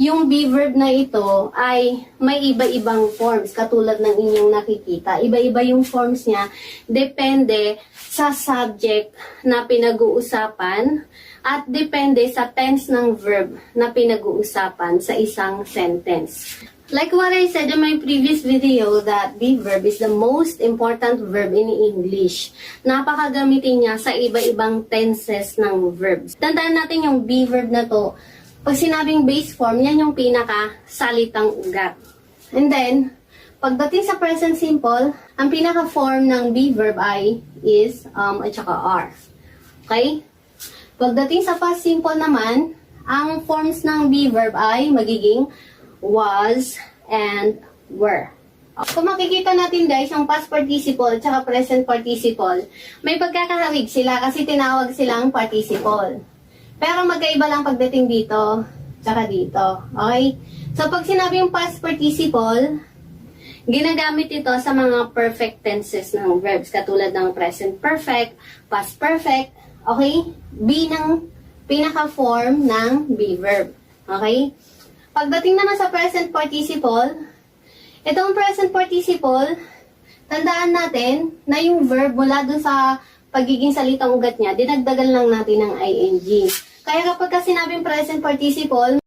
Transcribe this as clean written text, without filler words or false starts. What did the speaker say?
yung be verb na ito ay may iba-ibang forms katulad ng inyong nakikita. Iba-iba yung forms niya, depende sa subject na pinag-uusapan at depende sa tense ng verb na pinag-uusapan sa isang sentence. Like what I said in my previous video, that be verb is the most important verb in English. Napakagamitin niya sa iba-ibang tenses ng verbs. Tandaan natin yung be verb na to. Pag sinabing base form, yan yung pinaka-salitang ugat. And then, pagdating sa present simple, ang pinaka-form ng be verb ay is at saka are. Okay? Pagdating sa past simple naman, ang forms ng be verb ay magiging was, and were. Kung makikita natin guys, yung past participle at saka present participle, may pagkakahawig sila kasi tinawag silang participle. Pero magkaiba lang pagdating dito, tsaka dito. Okay? So, pag sinabi yung past participle, ginagamit ito sa mga perfect tenses ng verbs, katulad ng present perfect, past perfect, okay? Be ng pinaka-form ng be verb. Okay? Pagdating naman sa present participle, itong present participle, tandaan natin na yung verb mula dun sa pagiging salitang ugat niya, dinagdagan lang natin ng ing. Kaya kapag sinabing present participle,